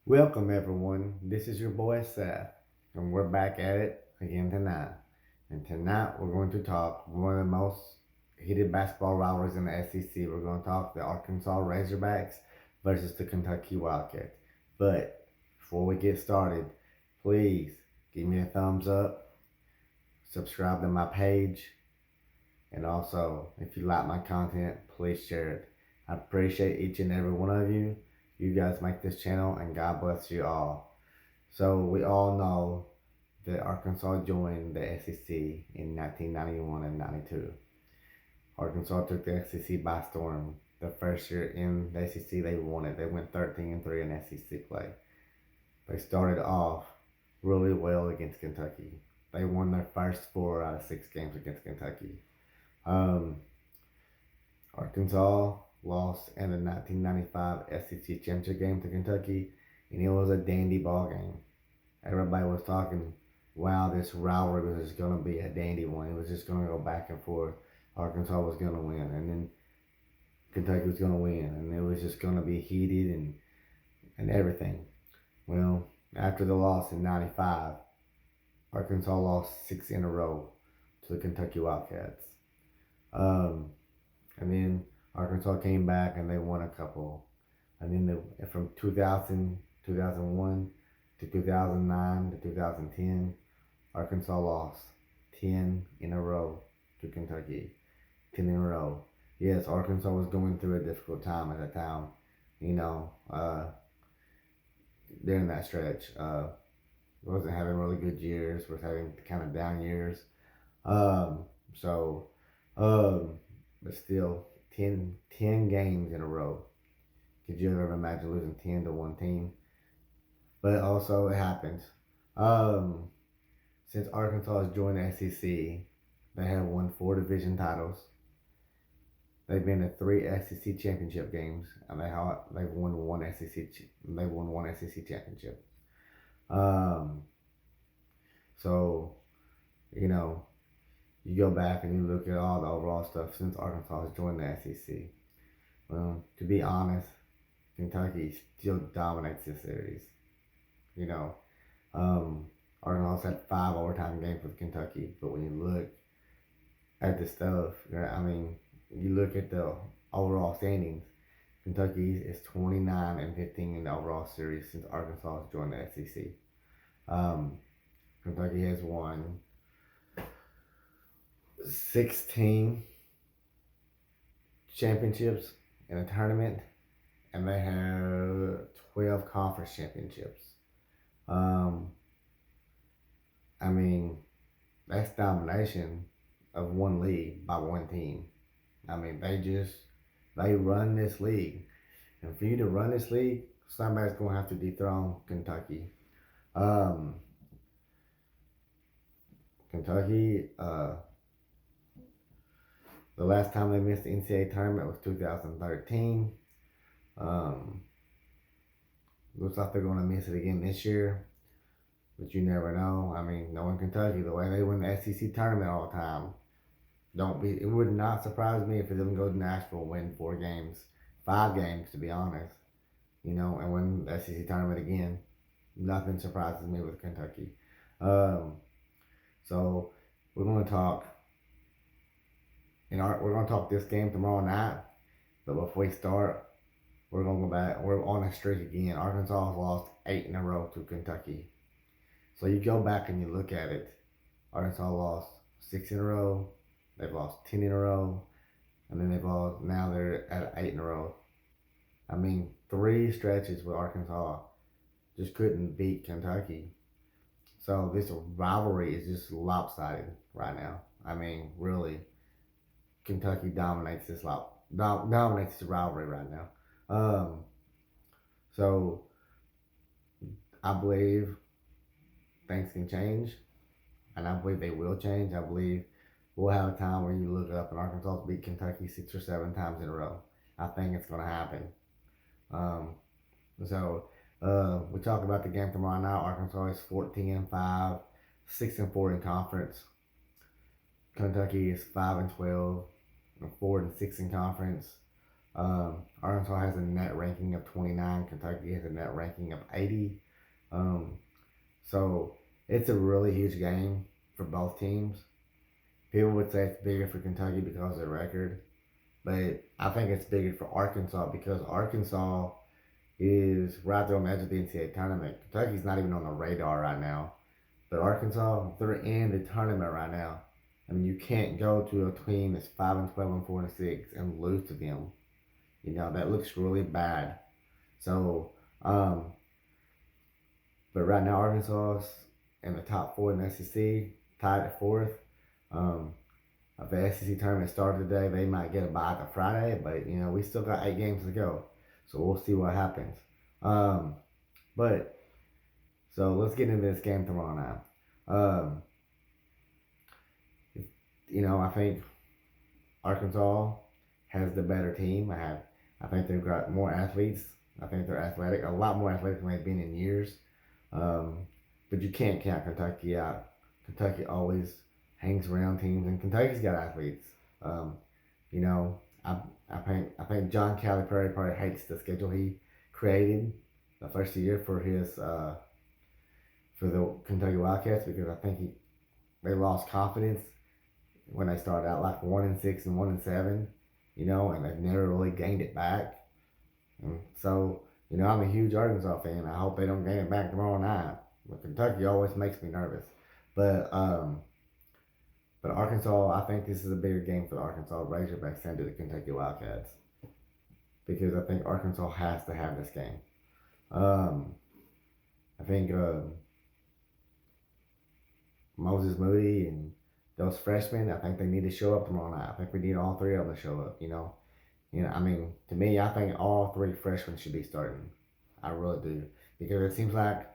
Welcome, everyone. This is your boy Seth, and we're back at it again tonight. And tonight, we're going to talk one of the most heated basketball rivalries in the SEC. We're going to talk the Arkansas Razorbacks versus the Kentucky Wildcats. But before we get started, please give me a thumbs up, subscribe to my page, and also, if you like my content, please share it. I appreciate each and every one of you. You guys make this channel, and God bless you all. So, we all know that Arkansas joined the SEC in 1991 and 92. Arkansas took the SEC by storm. The first year in the SEC, they won it. They went 13-3 in SEC play. They started off really well against Kentucky. They won their first 4 out of 6 games against Kentucky. Um, Arkansas lost in the 1995 SEC championship game to Kentucky, and it was a dandy ball game. Everybody was talking, wow, this rivalry was just going to be a dandy one. It was just going to go back and forth. Arkansas was going to win, and then Kentucky was going to win, and it was just going to be heated and everything. Well, after the loss in 95, Arkansas lost 6 in a row to the Kentucky Wildcats. And then Arkansas came back and they won a couple. And then from 2000, 2001 to 2009 to 2010, Arkansas lost 10 in a row to Kentucky. 10 in a row. Yes, Arkansas was going through a difficult time at that time. During that stretch. Wasn't having really good years. Was having kind of down years. Um, so, but still, 10 games in a row. Could you ever imagine losing 10 to one team? But also, it happens. Um, since Arkansas has joined the SEC, they have won 4 division titles. They've been to 3 SEC championship games, and they've won one SEC. They won one SEC championship. Um, so, you know, you go back and you look at all the overall stuff since Arkansas has joined the SEC. Well, to be honest, Kentucky still dominates this series. You know, Arkansas had 5 overtime games with Kentucky, but when you look at the stuff, you look at the overall standings, Kentucky is 29-15 in the overall series since Arkansas has joined the SEC. Kentucky has won 16 championships in a tournament, and they have 12 conference championships. That's domination of one league by one team. They run this league. And for you to run this league, somebody's going to have to dethrone Kentucky. Kentucky, the last time they missed the NCAA tournament was 2013. Looks like they're going to miss it again this year. But you never know. Knowing Kentucky, the way they win the SEC tournament all the time, it would not surprise me if it doesn't go to Nashville and win 4 games, 5 games to be honest. And win the SEC tournament again. Nothing surprises me with Kentucky. So we're going to talk. We're going to talk this game tomorrow night. But before we start, we're going to go back. We're on a streak again. Arkansas has lost 8 in a row to Kentucky. So you go back and you look at it. Arkansas lost 6 in a row. They've lost 10 in a row. And then now they're at 8 in a row. 3 stretches with Arkansas just couldn't beat Kentucky. So this rivalry is just lopsided right now. Really, Kentucky dominates this rivalry right now. So I believe things can change, and I believe they will change. I believe we'll have a time where you look up and Arkansas beat Kentucky 6 or 7 times in a row. I think it's going to happen. We talk about the game tomorrow night. Arkansas is 14-5, 6-4 in conference. Kentucky is 5-12, 4-6 in conference. Arkansas has a net ranking of 29. Kentucky has a net ranking of 80. Um, so it's a really huge game for both teams. People would say it's bigger for Kentucky because of their record, but I think it's bigger for Arkansas because Arkansas is right there on the edge of the NCAA tournament. Kentucky's not even on the radar right now, but Arkansas, they're in the tournament right now. I mean, you can't go to a team that's 5-12 and 4-6 and lose to them. You know that looks really bad. So, but right now Arkansas's in the top four in the SEC, tied at fourth. Um, if the SEC tournament started today, they might get a bye to Friday, but we still got 8 games to go, so we'll see what happens. Um, but so let's get into this game tomorrow night. I think Arkansas has the better team. I think they've got more athletes. I think they're athletic, a lot more athletic than they've been in years. But you can't count Kentucky out. Kentucky always hangs around teams, and Kentucky's got athletes. Um, you know, I think John Calipari probably hates the schedule he created the first year for his for the Kentucky Wildcats because I think they lost confidence when they started out like 1-6 and 1-7, and they've never really gained it back. And so, I'm a huge Arkansas fan. I hope they don't gain it back tomorrow night. But Kentucky always makes me nervous. But Arkansas, I think this is a bigger game for the Arkansas Razorbacks than to the Kentucky Wildcats because I think Arkansas has to have this game. I think Moses Moody and those freshmen, I think they need to show up tomorrow night. I think we need all three of them to show up. I mean, to me, I think all three freshmen should be starting. I really do because it seems like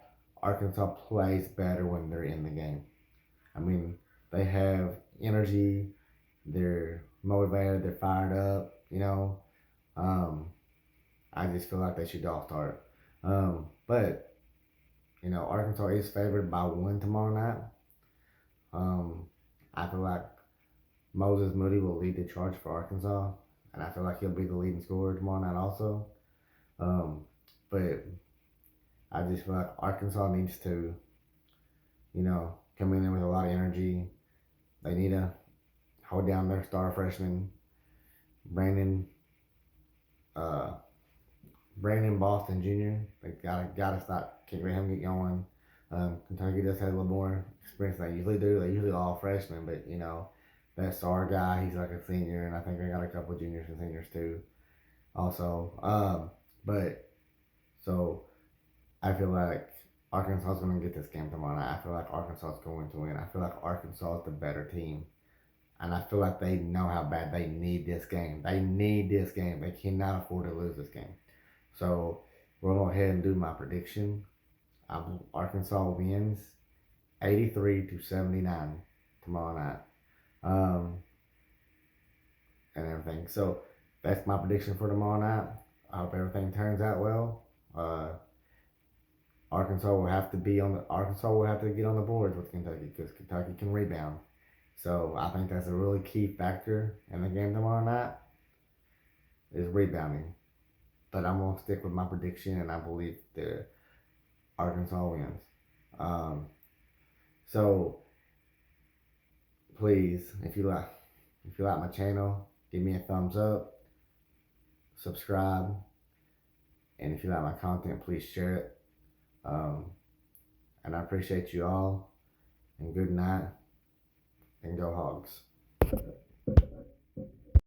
Arkansas plays better when they're in the game. I mean, they have energy, they're motivated, they're fired up. I just feel like they should all start. But Arkansas is favored by 1 tomorrow night. I feel like Moses Moody will lead the charge for Arkansas, and I feel like he'll be the leading scorer tomorrow night also. But I just feel like Arkansas needs to, come in there with a lot of energy. They need to hold down their star freshman, Brandon, Brandon Boston Jr. They gotta stop, can't let him get going. Kentucky does have a little more experience than they usually do. They usually all freshmen, but that star guy, he's like a senior, and I think they got a couple of juniors and seniors too. Also, but so I feel like Arkansas is going to get this game tomorrow night. I feel like Arkansas is going to win. I feel like Arkansas is the better team, and I feel like they know how bad they need this game. They need this game. They cannot afford to lose this game. So we'll go ahead and do my prediction. Arkansas wins 83-79 tomorrow night. And everything. So that's my prediction for tomorrow night. I hope everything turns out well. Arkansas will have to get on the boards with Kentucky because Kentucky can rebound. So I think that's a really key factor in the game tomorrow night is rebounding. But I'm gonna stick with my prediction, and I believe the Arkansas wins. So please, if you like my channel, give me a thumbs up, subscribe, and if you like my content, please share it. And I appreciate you all, and good night, and go Hogs.